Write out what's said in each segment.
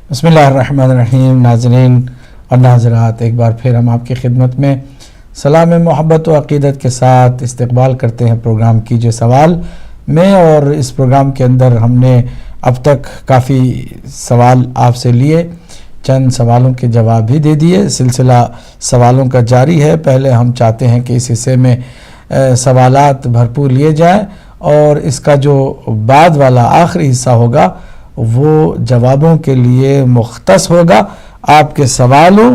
بسم اللہ الرحمن الرحیم. ناظرین اور ناظرات، ایک بار پھر ہم آپ کی خدمت میں سلام محبت و عقیدت کے ساتھ استقبال کرتے ہیں پروگرام کیجئے سوال میں. اور اس پروگرام کے اندر ہم نے اب تک کافی سوال آپ سے لیے، چند سوالوں کے جواب بھی دے دیے. سلسلہ سوالوں کا جاری ہے. پہلے ہم چاہتے ہیں کہ اس حصے میں سوالات بھرپور لیے جائیں، اور اس کا جو بعد والا آخری حصہ ہوگا وہ جوابوں کے لیے مختص ہوگا. آپ کے سوالوں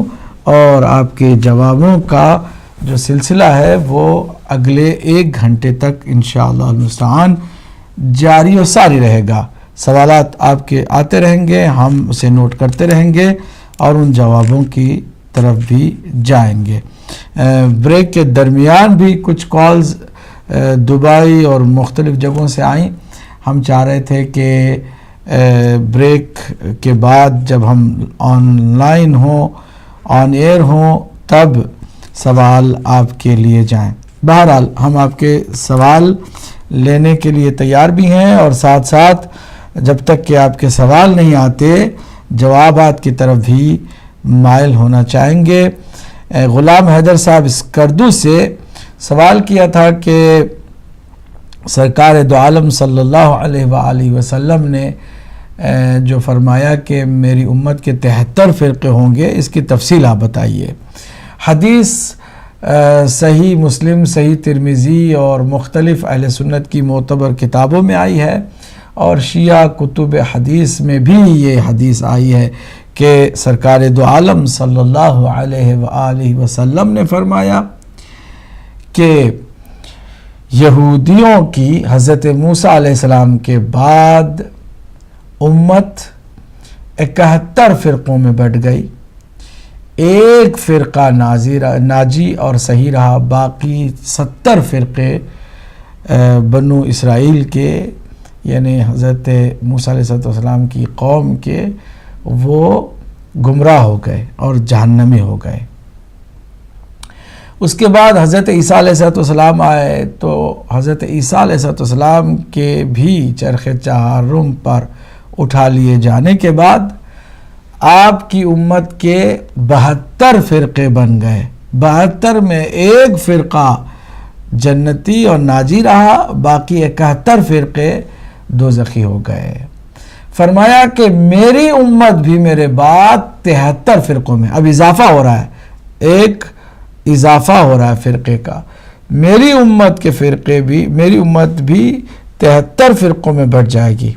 اور آپ کے جوابوں کا جو سلسلہ ہے وہ اگلے 1 گھنٹے تک انشاءاللہ المستعان جاری و ساری رہے گا. سوالات آپ کے آتے رہیں گے، ہم اسے نوٹ کرتے رہیں گے اور ان جوابوں کی طرف بھی جائیں گے. بریک کے درمیان بھی کچھ کالز دبئی اور مختلف جگہوں سے آئیں. ہم چاہ رہے تھے کہ بریک کے بعد جب ہم آن لائن ہوں، آن ایئر ہوں، تب سوال آپ کے لیے جائیں. بہرحال ہم آپ کے سوال لینے کے لیے تیار بھی ہیں، اور ساتھ ساتھ جب تک کہ آپ کے سوال نہیں آتے جوابات کی طرف بھی مائل ہونا چاہیں گے. غلام حیدر صاحب اسکردو سے سوال کیا تھا کہ سرکار دو عالم صلی اللہ علیہ وآلہ وسلم نے جو فرمایا کہ میری امت کے 73 فرقے ہوں گے، اس کی تفصیل آپ بتائیے. حدیث صحیح مسلم، صحیح ترمذی اور مختلف اہل سنت کی معتبر کتابوں میں آئی ہے، اور شیعہ کتب حدیث میں بھی یہ حدیث آئی ہے کہ سرکار دو عالم صلی اللہ علیہ وآلہ وسلم نے فرمایا کہ یہودیوں کی حضرت موسیٰ علیہ السلام کے بعد امت 71 فرقوں میں بٹ گئی. ایک فرقہ ناجی اور صحیح رہا، باقی 70 فرقے بنو اسرائیل کے یعنی حضرت موسیٰ علیہ السلام کی قوم کے وہ گمراہ ہو گئے اور جہنمی ہو گئے. اس کے بعد حضرت عیسیٰ علیہ السلام آئے تو حضرت عیسیٰ علیہ السلام کے بھی چرخ چہارم پر اٹھا لیے جانے کے بعد آپ کی امت کے 72 فرقے بن گئے. 72 میں ایک فرقہ جنتی اور ناجی رہا، باقی 71 فرقے دوزخی ہو گئے. فرمایا کہ میری امت بھی میرے بعد 73 فرقوں میں، اب اضافہ ہو رہا ہے، ایک اضافہ ہو رہا ہے فرقے کا. میری امت کے فرقے بھی، میری امت بھی 73 فرقوں میں بٹ جائے گی،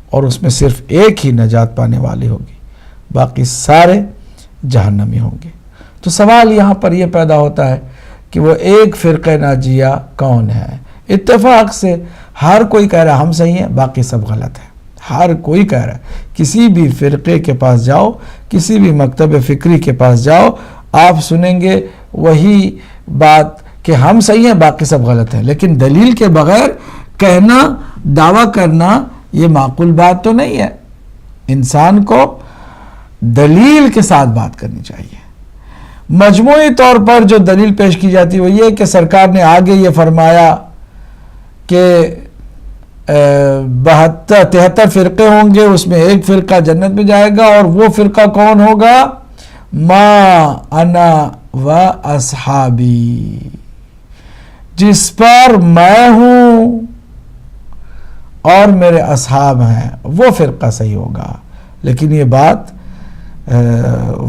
اور اس میں صرف ایک ہی نجات پانے والی ہوگی، باقی سارے جہنمی ہوں گے. تو سوال یہاں پر یہ پیدا ہوتا ہے کہ وہ ایک فرقہ ناجیہ کون ہے؟ اتفاق سے ہر کوئی کہہ رہا ہے ہم صحیح ہیں، باقی سب غلط ہے. ہر کوئی کہہ رہا ہے. کسی بھی فرقے کے پاس جاؤ، کسی بھی مکتب فکری کے پاس جاؤ، آپ سنیں گے وہی بات کہ ہم صحیح ہیں باقی سب غلط ہیں. لیکن دلیل کے بغیر کہنا، دعویٰ کرنا یہ معقول بات تو نہیں ہے. انسان کو دلیل کے ساتھ بات کرنی چاہیے. مجموعی طور پر جو دلیل پیش کی جاتی ہے وہ یہ کہ سرکار نے آگے یہ فرمایا کہ 73 فرقے ہوں گے، اس میں ایک فرقہ جنت میں جائے گا، اور وہ فرقہ کون ہوگا؟ ما انا و اصحابی، جس پر میں ہوں اور میرے اصحاب ہیں، وہ فرقہ صحیح ہوگا. لیکن یہ بات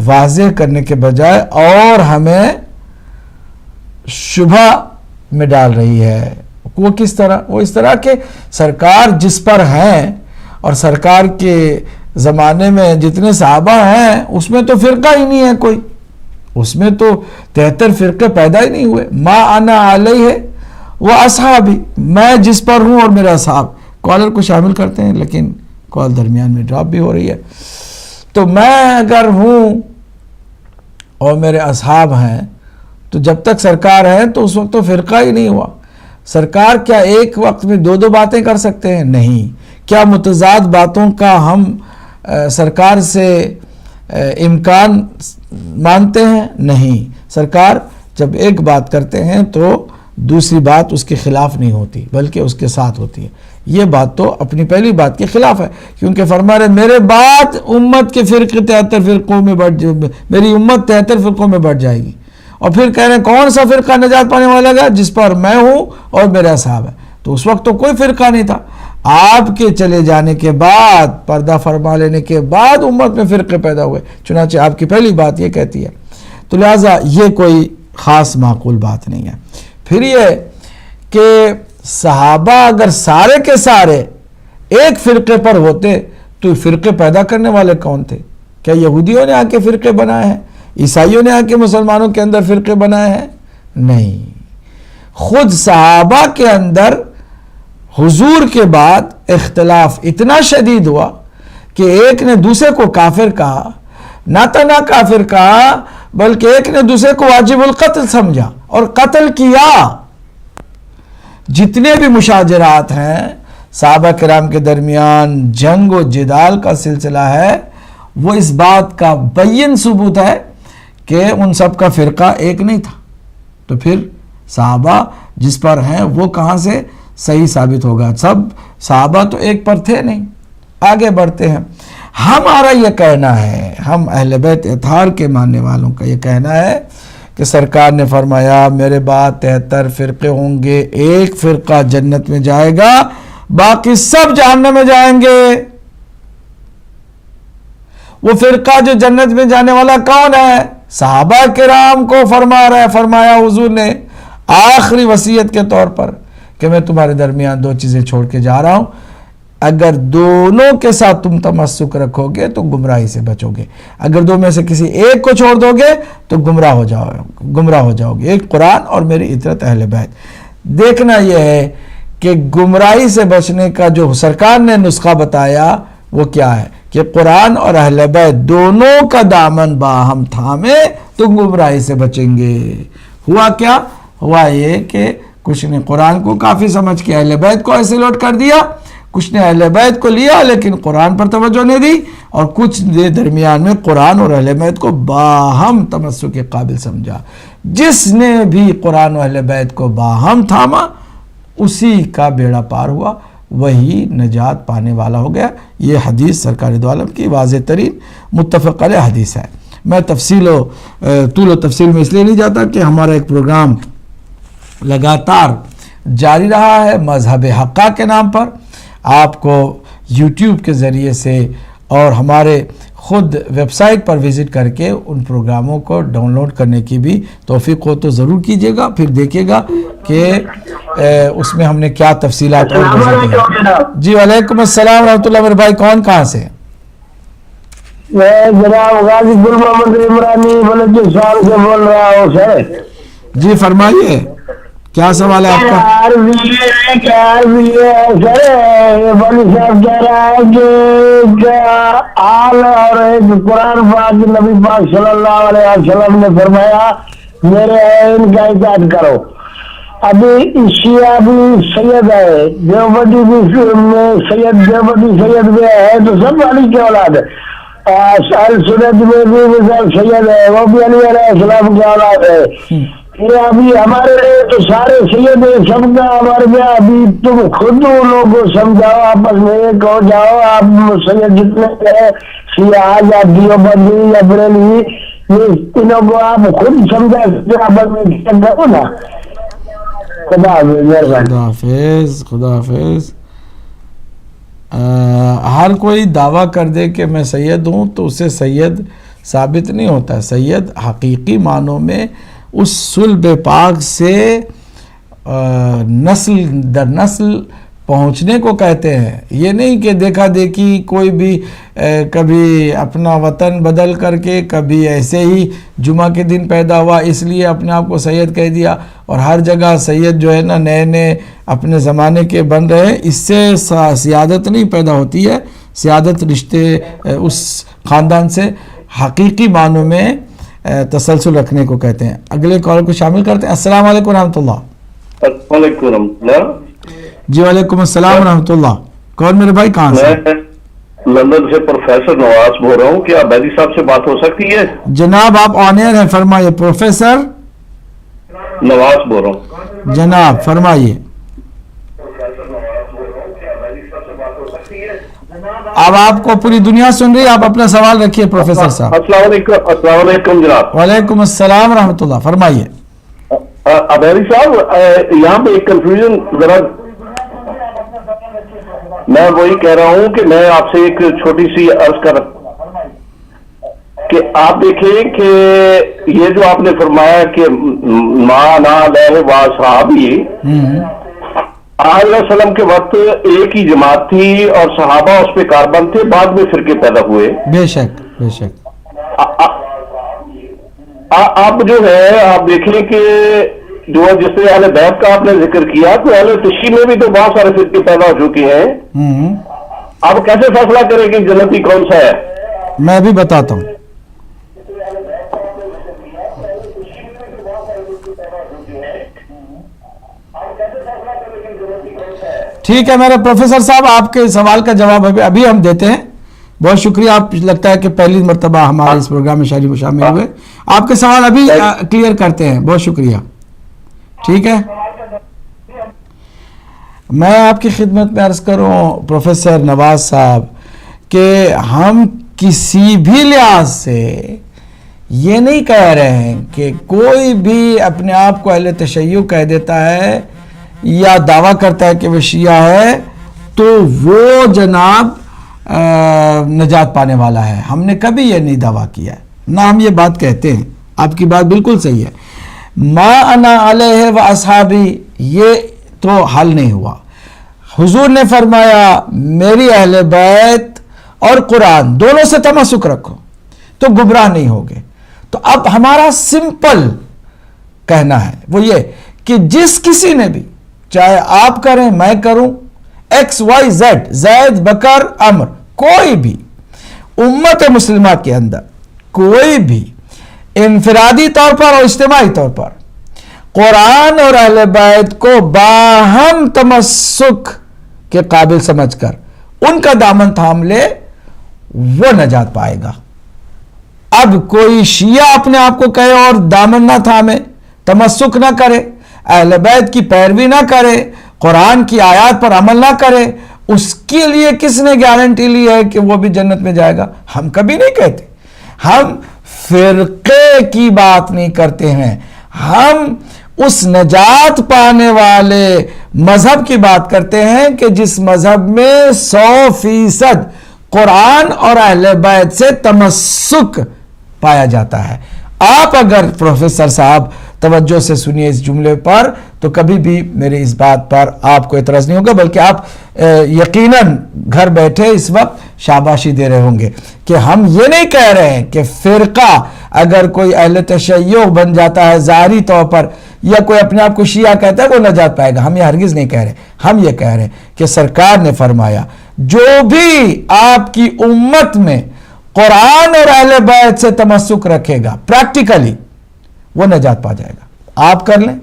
واضح کرنے کے بجائے اور ہمیں شبہ میں ڈال رہی ہے. وہ کس طرح؟ وہ اس طرح کہ سرکار جس پر ہیں، اور سرکار کے زمانے میں جتنے صحابہ ہیں اس میں تو فرقہ ہی نہیں ہے کوئی، اس میں تو 73 فرقے پیدا ہی نہیں ہوئے. ما انا علیہ و اصحابی، میں جس پر ہوں اور میرے اصحاب. کالر کو شامل کرتے ہیں لیکن کال درمیان میں ڈراپ بھی ہو رہی ہے. تو میں اگر ہوں اور میرے اصحاب ہیں تو جب تک سرکار ہے تو اس وقت تو فرقہ ہی نہیں ہوا. سرکار کیا ایک وقت میں دو باتیں کر سکتے ہیں؟ نہیں. کیا متضاد باتوں کا ہم سرکار سے امکان مانتے ہیں؟ نہیں. سرکار جب ایک بات کرتے ہیں تو دوسری بات اس کے خلاف نہیں ہوتی بلکہ اس کے ساتھ ہوتی ہے. یہ بات تو اپنی پہلی بات کے خلاف ہے، کیونکہ فرما رہے میرے بعد امت کے فرقے 73 فرقوں میں میری امت 73 فرقوں میں بٹ جائے گی، اور پھر کہہ رہے ہیں کون سا فرقہ نجات پانے والا گا؟ جس پر میں ہوں اور میرے اصحاب ہیں۔ تو اس وقت تو کوئی فرقہ نہیں تھا، آپ کے چلے جانے کے بعد، پردہ فرما لینے کے بعد امت میں فرقے پیدا ہوئے، چنانچہ آپ کی پہلی بات یہ کہتی ہے، تو لہٰذا یہ کوئی خاص معقول بات نہیں ہے۔ پھر یہ کہ صحابہ اگر سارے کے سارے ایک فرقے پر ہوتے تو فرقے پیدا کرنے والے کون تھے؟ کیا یہودیوں نے آ کے فرقے بنائے ہیں؟ عیسائیوں نے آ کے مسلمانوں کے اندر فرقے بنائے ہیں؟ نہیں، خود صحابہ کے اندر حضور کے بعد اختلاف اتنا شدید ہوا کہ ایک نے دوسرے کو کافر کہا، نہ تنہا کافر کہا بلکہ ایک نے دوسرے کو واجب القتل سمجھا اور قتل کیا۔ جتنے بھی مشاجرات ہیں صحابہ کرام کے درمیان، جنگ و جدال کا سلسلہ ہے، وہ اس بات کا بین ثبوت ہے کہ ان سب کا فرقہ ایک نہیں تھا۔ تو پھر صحابہ جس پر ہیں وہ کہاں سے صحیح ثابت ہوگا؟ سب صحابہ تو ایک پر تھے نہیں۔ آگے بڑھتے ہیں، ہمارا یہ کہنا ہے، ہم اہل بیت اطہار کے ماننے والوں کا یہ کہنا ہے کہ سرکار نے فرمایا میرے بعد 73 فرقے ہوں گے، ایک فرقہ جنت میں جائے گا، باقی سب جہنم میں جائیں گے۔ وہ فرقہ جو جنت میں جانے والا کون ہے؟ صحابہ کرام کو فرما رہا ہے، فرمایا حضور نے آخری وصیت کے طور پر کہ میں تمہارے درمیان دو چیزیں چھوڑ کے جا رہا ہوں، اگر دونوں کے ساتھ تم تمسک رکھو گے تو گمراہی سے بچو گے، اگر دو میں سے کسی ایک کو چھوڑ دو گے تو گمراہ ہو جاؤ گے، ایک قرآن اور میری اطاعت اہل بیت۔ دیکھنا یہ ہے کہ گمراہی سے بچنے کا جو سرکار نے نسخہ بتایا وہ کیا ہے کہ قرآن اور اہل بیت دونوں کا دامن باہم تھامے تو گمراہی سے بچیں گے۔ ہوا کیا؟ ہوا یہ کہ کچھ نے قرآن کو کافی سمجھ کے اہل بیت کو ایسے لوٹ کر دیا، کچھ نے اہل بیت کو لیا لیکن قرآن پر توجہ نہیں دی، اور کچھ نے درمیان میں قرآن اور اہل بیت کو باہم تمسک کے قابل سمجھا۔ جس نے بھی قرآن و اہل بیت کو باہم تھاما اسی کا بیڑا پار ہوا، وہی نجات پانے والا ہو گیا۔ یہ حدیث سرکار دو عالم کی واضح ترین متفق علیہ حدیث ہے۔ میں طول و تفصیل میں اس لیے نہیں جاتا کہ ہمارا ایک پروگرام لگاتار جاری رہا ہے مذہب حقہ کے نام پر، آپ کو یوٹیوب کے ذریعے سے اور ہمارے خود ویب سائٹ پر وزٹ کر کے ان پروگراموں کو ڈاؤن لوڈ کرنے کی بھی توفیق ہو تو ضرور کیجیے گا، پھر دیکھیے گا کہ اس میں ہم نے کیا تفصیلات اور جی وعلیکم السلام ورحمۃ اللہ۔ میرے بھائی کون کہاں سے؟ میں جناب غازی گل محمد عمرانی بلوچستان سے بول رہا ہوں سر۔ جی فرمائیے کیا سوال ہے آپ کا؟ سر والی صاحب کہہ رہا ہے کہ آل اور ایک قرآن پاک نبی پاک صلی اللہ علیہ وسلم نے فرمایا میرے ان کا اطاعت کرو۔ ابھی شیعہ بھی سید ہے، دیوبندی بھی دیوبندی سید بھی ہے، تو سب علی کی اولاد ہے۔ سنت میں بھی مثال سید ہے، وہ بھی علی علیہ السلام کی اولاد ہے۔ ابھی ہمارے لیے تو سارے سید سب کا ہمارے میں، ابھی تم خود ان لوگوں کو سمجھاؤ، آپس میں ایک ہو جاؤ، آپ سید جتنے ہیں شیعہ یا دیوبندی یا بریلوی، یہ انہوں کو آپ خود سمجھا آپس میں کرو نا۔ خدا حافظ، خدا حافظ۔ ہر کوئی دعویٰ کر دے کہ میں سید ہوں تو اسے سید ثابت نہیں ہوتا ہے۔ سید حقیقی معنوں میں اس صلب پاک سے نسل در نسل پہنچنے کو کہتے ہیں، یہ نہیں کہ دیکھا دیکھی کوئی بھی کبھی اپنا وطن بدل کر کے، کبھی ایسے ہی جمعہ کے دن پیدا ہوا اس لیے اپنے آپ کو سید کہہ دیا، اور ہر جگہ سید جو ہے نا نئے نئے اپنے زمانے کے بن رہے ہیں، اس سے سیادت نہیں پیدا ہوتی ہے۔ سیادت رشتے اس خاندان سے حقیقی معنوں میں تسلسل رکھنے کو کہتے ہیں۔ اگلے کال کو شامل کرتے ہیں۔ السلام علیکم ورحمۃ اللہ۔ السلام علیکم۔ جی وعلیکم السلام ورحمۃ اللہ۔ کون میرے بھائی کہاں سے؟ میں لندن سے پروفیسر نواز بول رہا ہوں، کیا بیدی صاحب سے بات ہو سکتی ہے؟ جناب آپ آن ایئر ہیں، فرمائیے۔ پروفیسر نواز بول رہا ہوں جناب، فرمائیے۔ اب آپ کو پوری دنیا سن رہی ہے, آپ اپنا سوال رکھیے پروفیسر صاحب. السلام علیکم جناب. وعلیکم السلام ورحمۃ اللہ, فرمائیے. ابیری صاحب, یہاں پہ ایک کنفیوژن ذرا, میں وہی کہہ رہا ہوں کہ میں آپ سے ایک چھوٹی سی عرض کر کہ آپ دیکھیں کہ یہ جو آپ نے فرمایا کہ مانا لہ و صحابی, علیہ السلام کے وقت ایک ہی جماعت تھی اور صحابہ اس پہ کاربند تھے, بعد میں فرقے پیدا ہوئے. بے شک بے شک. آپ جو ہے آپ دیکھیں کہ جو جس طرح اہل بیت کا آپ نے ذکر کیا تو اہل تشیع میں بھی تو بہت سارے فرقے پیدا ہو چکے ہیں. آپ کیسے فیصلہ کریں کہ جنتی کون سا ہے؟ میں بھی بتاتا ہوں. ٹھیک ہے میرے پروفیسر صاحب, آپ کے سوال کا جواب ابھی ہم دیتے ہیں. بہت شکریہ, آپ لگتا ہے کہ پہلی مرتبہ ہمارے اس پروگرام میں شامل ہوئے. آپ کے سوال ابھی کلیئر کرتے ہیں. بہت شکریہ. ٹھیک ہے, میں آپ کی خدمت میں عرض کروں پروفیسر نواز صاحب کہ ہم کسی بھی لحاظ سے یہ نہیں کہہ رہے ہیں کہ کوئی بھی اپنے آپ کو اہل تشیع کہہ دیتا ہے یا دعویٰ کرتا ہے کہ وہ شیعہ ہے تو وہ جناب نجات پانے والا ہے. ہم نے کبھی یہ نہیں دعویٰ کیا ہے, نہ ہم یہ بات کہتے ہیں. آپ کی بات بالکل صحیح ہے. ما انا علیہ و اصحابی یہ تو حل نہیں ہوا. حضور نے فرمایا میری اہل بیت اور قرآن دونوں سے تمسک رکھو تو گمراہ نہیں ہوگے. تو اب ہمارا سمپل کہنا ہے وہ یہ کہ جس کسی نے بھی, چاہے آپ کریں میں کروں, ایکس وائی زیڈ, زید بکر عمر, کوئی بھی امت مسلمہ کے اندر کوئی بھی انفرادی طور پر اور اجتماعی طور پر قرآن اور اہل بیت کو باہم تمسک کے قابل سمجھ کر ان کا دامن تھام لے, وہ نجات پائے گا. اب کوئی شیعہ اپنے آپ کو کہے اور دامن نہ تھامے, تمسک نہ کرے, اہل بیت کی پیروی نہ کرے, قرآن کی آیات پر عمل نہ کرے, اس کے لیے کس نے گارنٹی لی ہے کہ وہ بھی جنت میں جائے گا؟ ہم کبھی نہیں کہتے. ہم فرقے کی بات نہیں کرتے ہیں, ہم اس نجات پانے والے مذہب کی بات کرتے ہیں کہ جس مذہب میں 100% قرآن اور اہل بیت سے تمسک پایا جاتا ہے. آپ اگر پروفیسر صاحب توجہ سے سنیے اس جملے پر تو کبھی بھی میرے اس بات پر آپ کو اعتراض نہیں ہوگا, بلکہ آپ یقیناً گھر بیٹھے اس وقت شاباشی دے رہے ہوں گے کہ ہم یہ نہیں کہہ رہے ہیں کہ فرقہ اگر کوئی اہل تشیع بن جاتا ہے ظاہری طور پر یا کوئی اپنے آپ کو شیعہ کہتا ہے وہ نجات پائے گا. ہم یہ ہرگز نہیں کہہ رہے. ہم یہ کہہ رہے ہیں کہ سرکار نے فرمایا جو بھی آپ کی امت میں قرآن اور اہل بیت سے تمسک رکھے گا پریکٹیکلی وہ نجات پا جائے گا. آپ کر لیں,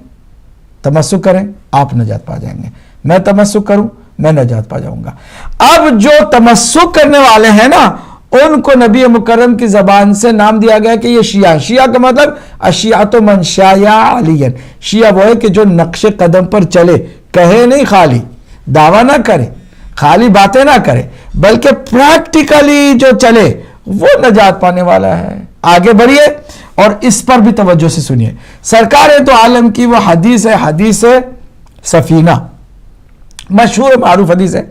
تمسک کریں, آپ نجات پا جائیں گے. میں تمسک کروں, میں نجات پا جاؤں گا. اب جو تمسک کرنے والے ہیں نا, ان کو نبی مکرم کی زبان سے نام دیا گیا کہ یہ شیعہ. شیعہ کا مطلب اشیعۃ من شایا علی, شیعہ وہ ہے کہ جو نقش قدم پر چلے, کہے نہیں, خالی دعویٰ نہ کرے, خالی باتیں نہ کرے, بلکہ پریکٹیکلی جو چلے وہ نجات پانے والا ہے. آگے بڑھیے اور اس پر بھی توجہ سے سنیے. سرکار تو عالم کی وہ حدیث ہے, حدیث سفینہ, مشہور معروف حدیث ہے.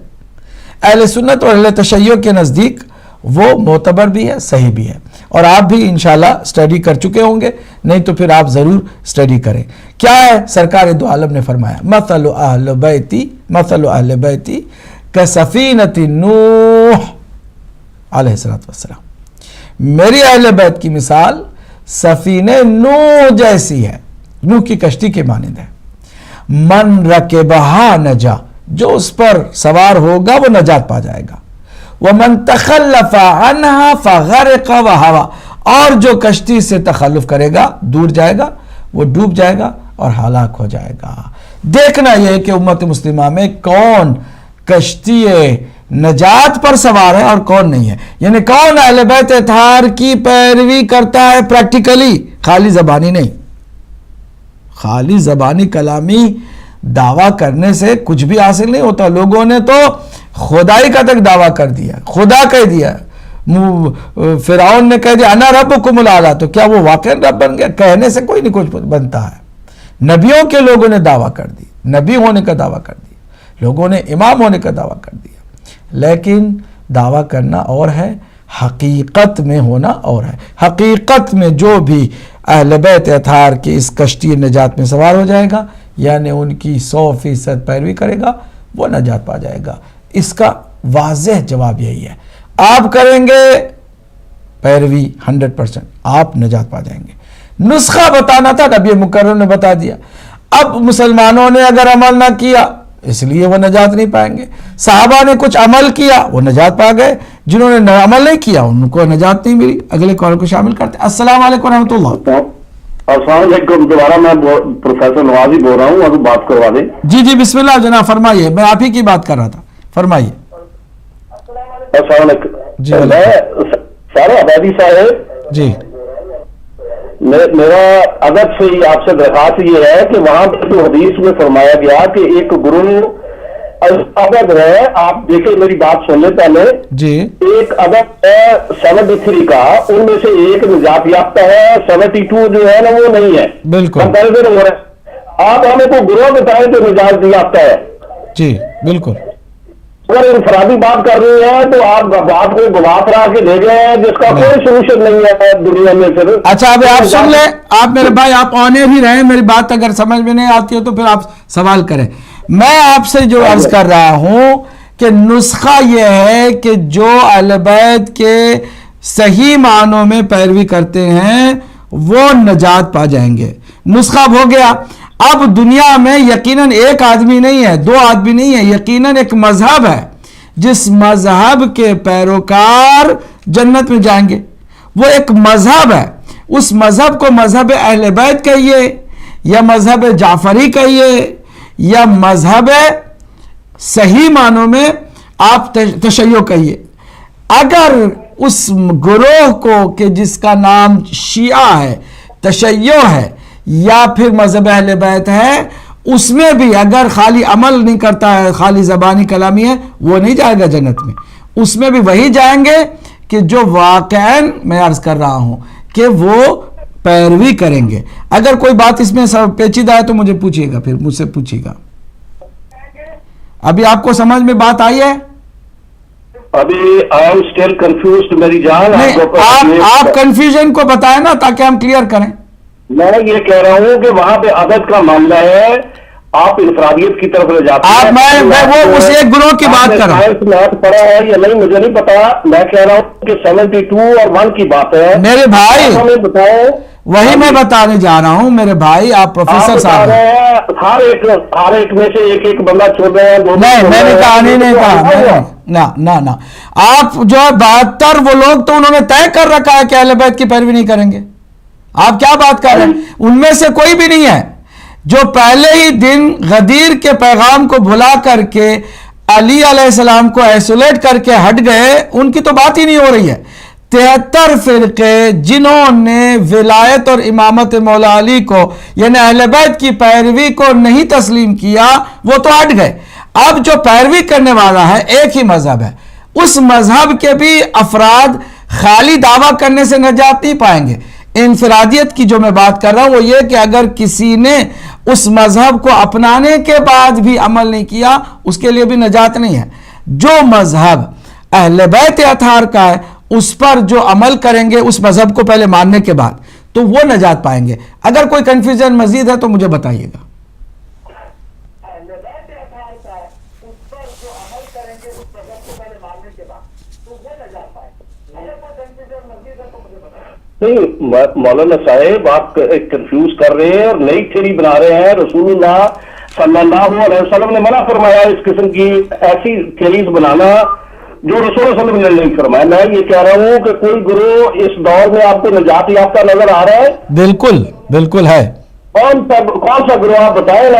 اہل سنت اور اہل تشیع کے نزدیک وہ معتبر بھی ہے, صحیح بھی ہے, اور آپ بھی انشاءاللہ اسٹڈی کر چکے ہوں گے, نہیں تو پھر آپ ضرور اسٹڈی کریں. کیا ہے؟ سرکار دو عالم نے فرمایا مثل اہل بیتی کسفینۃ نوح علیہ السلام, میری اہل بیت کی مثال سفینہ نوح جیسی ہے, نوح کی کشتی کے مانند ہے. من رکبہا نجا, جو اس پر سوار ہوگا وہ نجات پا جائے گا. ومن تخلف عنہا فغرق وہوا, اور جو کشتی سے تخلف کرے گا, دور جائے گا, وہ ڈوب جائے گا اور ہلاک ہو جائے گا. دیکھنا یہ کہ امت مسلمہ میں کون کشتی نجات پر سوار ہے اور کون نہیں ہے, یعنی کون اہل بیت اطہار کی پیروی کرتا ہے پریکٹیکلی, خالی زبانی نہیں. خالی زبانی کلامی دعویٰ کرنے سے کچھ بھی حاصل نہیں ہوتا. لوگوں نے تو خدائی کا تک دعویٰ کر دیا، خدا کہہ دیا، فرعون نے کہہ دیا انا ربکم الاعلی، تو کیا وہ واقعا رب بن گیا؟ کہنے سے کوئی نہیں کچھ بنتا ہے۔ نبیوں کے لوگوں نے دعویٰ کر دی، نبی ہونے کا دعویٰ کر دیا، لوگوں نے امام ہونے کا دعویٰ کر دیا، لیکن دعویٰ کرنا اور ہے، حقیقت میں ہونا اور ہے۔ حقیقت میں جو بھی اہل بیت اطہار کی اس کشتی نجات میں سوار ہو جائے گا، یعنی ان کی 100% پیروی کرے گا، وہ نجات پا جائے گا۔ اس کا واضح جواب یہی ہے، آپ کریں گے پیروی 100%، آپ نجات پا جائیں گے۔ نسخہ بتانا تھا، نبی مکرم نے بتا دیا۔ اب مسلمانوں نے اگر عمل نہ کیا اس لیے وہ نجات نہیں پائیں گے، صحابہ نے کچھ عمل کیا وہ نجات پا گئے، جنہوں نے عمل نہیں کیا ان کو نجات نہیں ملی۔ اگلے کال کو شامل کرتے ہیں۔ السلام علیکم ورحمۃ اللہ۔ السلام علیکم، دوبارہ میں پروفیسر نوازی بول رہا ہوں، ابھی بات کروا دیں۔ جی جی بسم اللہ جناب فرمائیے، میں آپ ہی کی بات کر رہا تھا، فرمائیے۔ السلام علیکم جی میں سارے آبادی صاحب جی، میرا ادب سے ہی آپ سے درخواست یہ ہے کہ وہاں پہ جو حدیث میں فرمایا گیا کہ ایک گروہ ادب ہے، آپ دیکھیں میری بات سن لیں پہلے جی ایک ادب ہے 73 کا، ان میں سے ایک نجات یافتہ ہے، 72 جو ہے نا وہ نہیں ہے، بالکل کمپیریزن ہو رہا ہے۔ آپ ہمیں کو گروہ بتائیں جو نجات یافتہ ہے۔ جی بالکل، اگر انفرادی بات کر رہی ہیں تو آپ بات کو گواہ کرا کے دے گئے ہیں جس کا کوئی سولوشن نہیں ہے دنیا میں صرف۔ اچھا ابھی آپ سن لیں، آپ میرے بھائی آپ آنے بھی رہے، میری بات اگر سمجھ میں نہیں آتی ہے تو پھر آپ سوال کریں۔ میں آپ سے جو عرض کر رہا ہوں کہ نسخہ یہ ہے کہ جو اہل بیت کے صحیح معنوں میں پیروی کرتے ہیں وہ نجات پا جائیں گے، نسخہ ہو گیا۔ اب دنیا میں یقیناً ایک آدمی نہیں ہے، دو آدمی نہیں ہے، یقیناً ایک مذہب ہے جس مذہب کے پیروکار جنت میں جائیں گے۔ وہ ایک مذہب ہے، اس مذہب کو مذہب اہل بیت کہیے یا مذہب جعفری کہیے یا مذہب صحیح معنوں میں آپ تشیع کہیے۔ اگر اس گروہ کو کہ جس کا نام شیعہ ہے، تشیع ہے یا پھر مذہب اہل بیت ہے، اس میں بھی اگر خالی عمل نہیں کرتا ہے، خالی زبانی کلامی ہے، وہ نہیں جائے گا جنت میں۔ اس میں بھی وہی جائیں گے کہ جو واقعاً میں عرض کر رہا ہوں کہ وہ پیروی کریں گے۔ اگر کوئی بات اس میں پیچیدہ ہے تو مجھے پوچھیے گا، پھر مجھ سے پوچھیے گا۔ ابھی آپ کو سمجھ میں بات آئی ہے؟ ابھی I am still confused میری جان۔ آپ کنفیوژن کو بتائیں نا تاکہ ہم کلیئر کریں۔ میں یہ کہہ رہا ہوں کہ وہاں پہ عدد کا معاملہ ہے، آپ انفرادیت کی طرف لے جاتے ہیں۔ میں وہ اس ایک گروہ کی بات کر رہا ہوں۔ سائنس میتھ پڑھا ہے یا نہیں مجھے نہیں پتا، میں کہہ رہا ہوں کہ 72 اور 1 کی بات ہے میرے بھائی، ہمیں بتائیں۔ وہی میں بتانے جا رہا ہوں میرے بھائی، آپ پروفیسر صاحب ہیں۔ ہر ایک میں سے ایک بندہ چھوڑ رہے ہیں۔ نہیں میں نے کہا نہیں کہا نہ آپ جو ہے 72 وہ لوگ تو انہوں نے طے کر رکھا ہے کہ اہل بیت کی پیروی نہیں کریں گے۔ آپ کیا بات کر رہے ہیں؟ ان میں سے کوئی بھی نہیں ہے جو پہلے ہی دن غدیر کے پیغام کو بھلا کر کے علی علیہ السلام کو ایسولیٹ کر کے ہٹ گئے، ان کی تو بات ہی نہیں ہو رہی ہے۔ 73 فرقے جنہوں نے ولایت اور امامت مولا علی کو یعنی اہل بیت کی پیروی کو نہیں تسلیم کیا وہ تو ہٹ گئے۔ اب جو پیروی کرنے والا ہے ایک ہی مذہب ہے، اس مذہب کے بھی افراد خالی دعویٰ کرنے سے نجات نہیں پائیں گے۔ انفرادیت کی جو میں بات کر رہا ہوں وہ یہ کہ اگر کسی نے اس مذہب کو اپنانے کے بعد بھی عمل نہیں کیا اس کے لیے بھی نجات نہیں ہے۔ جو مذہب اہل بیت اطہار کا ہے اس پر جو عمل کریں گے اس مذہب کو پہلے ماننے کے بعد تو وہ نجات پائیں گے۔ اگر کوئی کنفیوژن مزید ہے تو مجھے بتائیے گا۔ نہیں مولانا صاحب آپ کنفیوز کر رہے ہیں اور نئی تھیری بنا رہے ہیں۔ رسول اللہ صلی اللہ علیہ وسلم نے منع فرمایا اس قسم کی ایسی تھیریز بنانا جو رسول اللہ صلی اللہ علیہ وسلم نے نہیں فرمایا۔ میں یہ کہہ رہا ہوں کہ کوئی گروہ اس دور میں آپ کو نجات یافتہ نظر آ رہا ہے؟ بالکل بالکل ہے۔ کون سا گروہ آپ بتائیں نا؟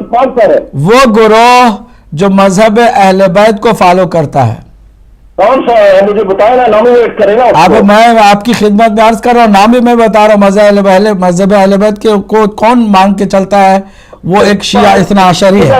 کون سا ہے وہ گروہ جو مذہب اہل بیت کو فالو کرتا ہے۔ کون سا ہے مجھے بتائیں نا، نامنیٹ کریں نا۔ اب میں آپ کی خدمت میں عرض کر رہا ہوں، نام بھی میں بتا رہا ہوں۔ مذہب اہل بیت کے کو کون مانگ کے چلتا ہے؟ وہ ایک شیعہ اثنا عشری ہے۔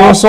200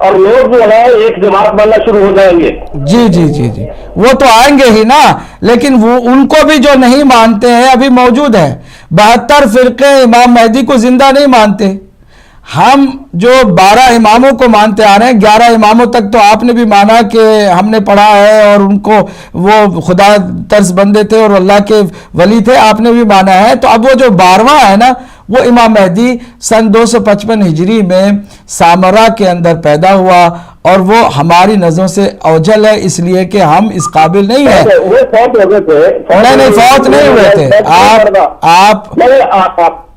اور لوگ جو ہے ایک جماعت بننا شروع ہو جائیں گے. جی جی جی جی وہ تو آئیں گے ہی نا, لیکن وہ ان کو بھی جو نہیں مانتے ہیں ابھی موجود ہے. 72 فرقے امام مہدی کو زندہ نہیں مانتے. ہم جو 12 اماموں کو مانتے آ رہے ہیں, 11 اماموں تک تو آپ نے بھی مانا کہ ہم نے پڑھا ہے اور ان کو وہ خدا ترس بندے تھے اور اللہ کے ولی تھے, آپ نے بھی مانا ہے. تو اب وہ جو 12واں ہے نا, وہ امام مہدی سن 255 ہجری میں سامرا کے اندر پیدا ہوا, اور وہ ہماری نظروں سے اوجل ہے, اس لیے کہ ہم اس قابل نہیں ہیں. وہ فوت ہو گئے تھے. نہیں فوت نہیں ہوئے تھے. آپ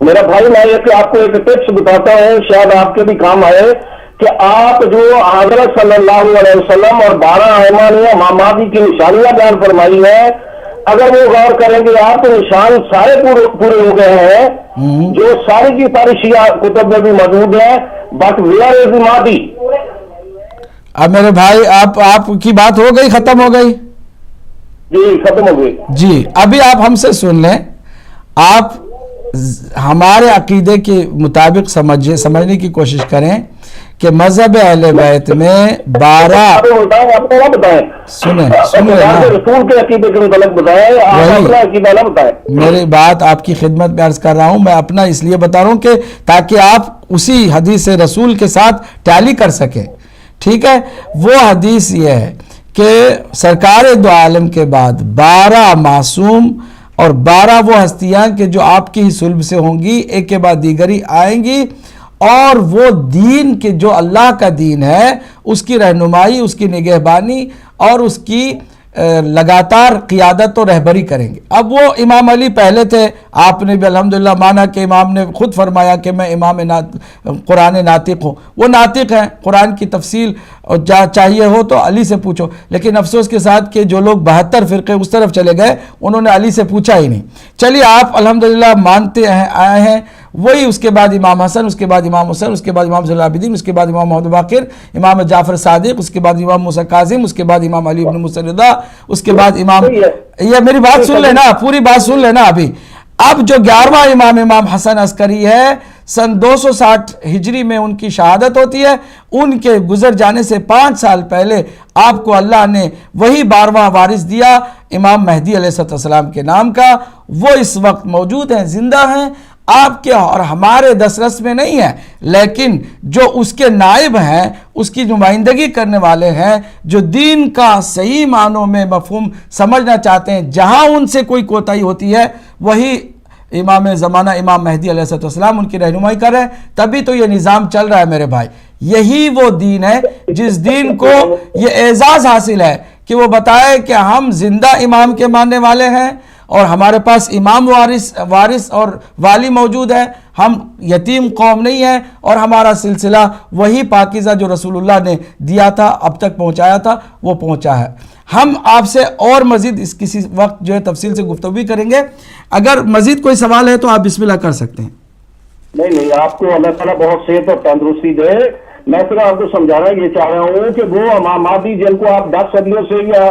میرا بھائی, میں آپ کو ایک ٹپس بتاتا ہوں, شاید آپ کے بھی کام آئے, کہ آپ جو حضرت صلی اللہ علیہ وسلم اور 12 ائمہ نے امام مہدی کی نشانیاں بیان فرمائی ہیں, اگر وہ غور کریں گے آپ تو نشان سارے پورے ہو گئے ہیں, جو ساری کی ساری شیعہ کتب میں بھی موجود ہیں. بٹ ویئر از دی مہدی؟ اب میرے بھائی آپ کی بات ہو گئی, ختم ہو گئی؟ جی ختم ہو گئی. جی ابھی آپ ہم سے سن لیں. آپ ہمارے عقیدے کے مطابق سمجھنے کی کوشش کریں کہ مذہب اہل بیت میں 12 سنیں رسول کے عقیدے کے متعلق بتائیں, اپنا عقیدہ نہ بتائیں. میری بات آپ کی خدمت میں عرض کر رہا ہوں, میں اپنا اس لیے بتا رہا ہوں کہ تاکہ آپ اسی حدیث رسول کے ساتھ ٹیلی کر سکیں. ٹھیک ہے, وہ حدیث یہ ہے کہ سرکار دو عالم کے بعد 12 معصوم اور 12 وہ ہستیاں کہ جو آپ کی ہی صلب سے ہوں گی, ایک کے بعد دیگری آئیں گی, اور وہ دین کے جو اللہ کا دین ہے اس کی رہنمائی, اس کی نگہبانی اور اس کی لگاتار قیادت و رہبری کریں گے. اب وہ امام علی پہلے تھے, آپ نے بھی الحمدللہ مانا کہ امام نے خود فرمایا کہ میں امام قرآن ناطق ہوں. وہ ناطق ہیں, قرآن کی تفصیل چاہیے ہو تو علی سے پوچھو. لیکن افسوس کے ساتھ کہ جو لوگ 72 فرقے اس طرف چلے گئے, انہوں نے علی سے پوچھا ہی نہیں. چلیے آپ الحمدللہ مانتے آئے ہیں, وہی اس کے بعد امام حسن, اس کے بعد امام حسین, اس کے بعد امام زین العابدین, اس کے بعد امام محمد باقر, امام جعفر صادق, اس کے بعد امام موسیٰ کاظم, اس کے بعد امام علی بن موسیٰ رضا, اس کے بعد امام, یہ میری بات سن لینا, پوری بات سن لینا ابھی. اب جو 11واں امام حسن عسکری ہے, سن 260 ہجری میں ان کی شہادت ہوتی ہے. ان کے گزر جانے سے 5 سال پہلے آپ کو اللہ نے وہی 12واں وارث دیا امام مہدی علیہ السلام کے نام کا. وہ اس وقت موجود ہیں, زندہ ہیں, آپ کے اور ہمارے دسترس میں نہیں ہے, لیکن جو اس کے نائب ہیں, اس کی نمائندگی کرنے والے ہیں, جو دین کا صحیح معنوں میں مفہوم سمجھنا چاہتے ہیں, جہاں ان سے کوئی کوتاہی ہوتی ہے وہی امام زمانہ امام مہدی علیہ السلام ان کی رہنمائی کر رہے ہیں. تبھی تو یہ نظام چل رہا ہے میرے بھائی. یہی وہ دین ہے جس دین کو یہ اعزاز حاصل ہے کہ وہ بتائے کہ ہم زندہ امام کے ماننے والے ہیں, اور ہمارے پاس امام وارث اور والی موجود ہے, ہم یتیم قوم نہیں ہیں, اور ہمارا سلسلہ وہی پاکیزہ جو رسول اللہ نے دیا تھا, اب تک پہنچایا تھا, وہ پہنچا ہے. ہم آپ سے اور مزید اس کسی وقت جو ہے تفصیل سے گفتگو بھی کریں گے. اگر مزید کوئی سوال ہے تو آپ بسم اللہ کر سکتے ہیں. نہیں, آپ کو اللہ تعالیٰ بہت صحت اور تندرستی دے. میں صرف آپ کو سمجھانا یہ چاہ رہا ہوں کہ وہ امام مہدی جن کو آپ 10 صدیوں سے یا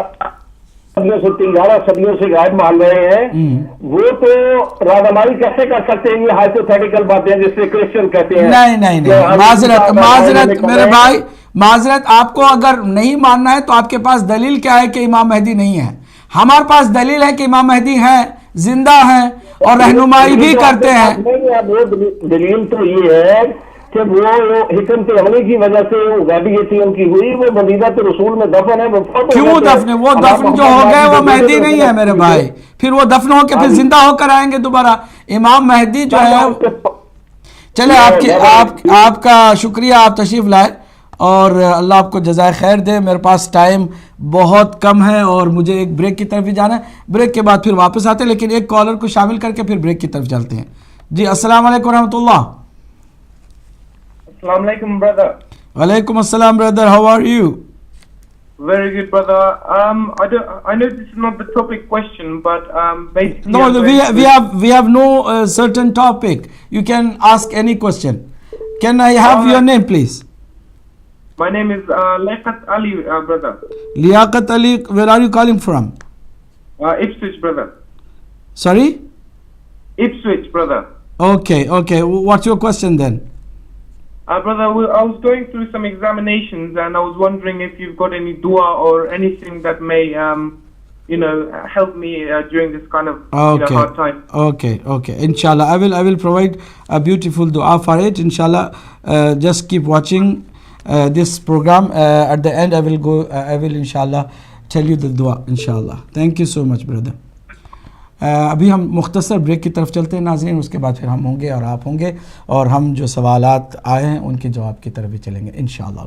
11 صدیوں سے غائب مان رہے ہیں, وہ تو رہنمائی کیسے کر سکتے ہیں؟ یہ ہائپوتھیٹیکل باتیں جس سے کرسچن کہتے ہیں. نہیں, معذرت میرے بھائی, معذرت. آپ کو اگر نہیں ماننا ہے تو آپ کے پاس دلیل کیا ہے کہ امام مہدی نہیں ہے؟ ہمارے پاس دلیل ہے کہ امام مہدی ہیں, زندہ ہیں, اور رہنمائی بھی کرتے ہیں. دلیل تو یہ ہے کہ وہ حکمت عملی کی وجہ سے غیبیت ان کی ہوئی, وہ مدینہ رسول میں دفن ہے. کیوں دفن؟ وہ دفن جو ہو گئے وہ مہدی نہیں ہے میرے بھائی. پھر وہ دفن ہو کے پھر زندہ ہو کر آئیں گے دوبارہ. امام مہدی جو ہے, چلے آپ کا شکریہ, آپ تشریف لائے, اور اللہ آپ کو جزائے خیر دے. میرے پاس ٹائم بہت کم ہے اور مجھے ایک بریک کی طرف بھی جانا ہے. بریک کے بعد پھر واپس آتے ہیں, لیکن ایک کالر کو شامل کر کے پھر بریک کی طرف چلتے ہیں. جی السلام علیکم ورحمۃ اللہ. السلام علیکم brother. وعلیکم السلام brother, how are you? Very good brother. I know this is not the topic question, but basically No, we have no certain topic. You can ask any question. Can I have your name please? My name is Liaqat Ali, brother. Liaqat Ali, where are you calling from? Ipswich, brother. Sorry? Ipswich, brother. Okay. What's your question then? Brother, I was going through some examinations and I was wondering if you've got any dua or anything that may, help me during this kind of hard time. Okay. Inshallah, I will provide a beautiful dua for it. Inshallah, just keep watching this program. At the end, I will inshallah tell you the dua. Inshallah. Thank you so much, brother. ابھی ہم مختصر break کی طرف چلتے ہیں ناظرین, اس کے بعد پھر ہم ہوں گے اور آپ ہوں گے, اور ہم جو سوالات آئے ہیں ان کے جواب کی طرف بھی چلیں گے انشاءاللہ.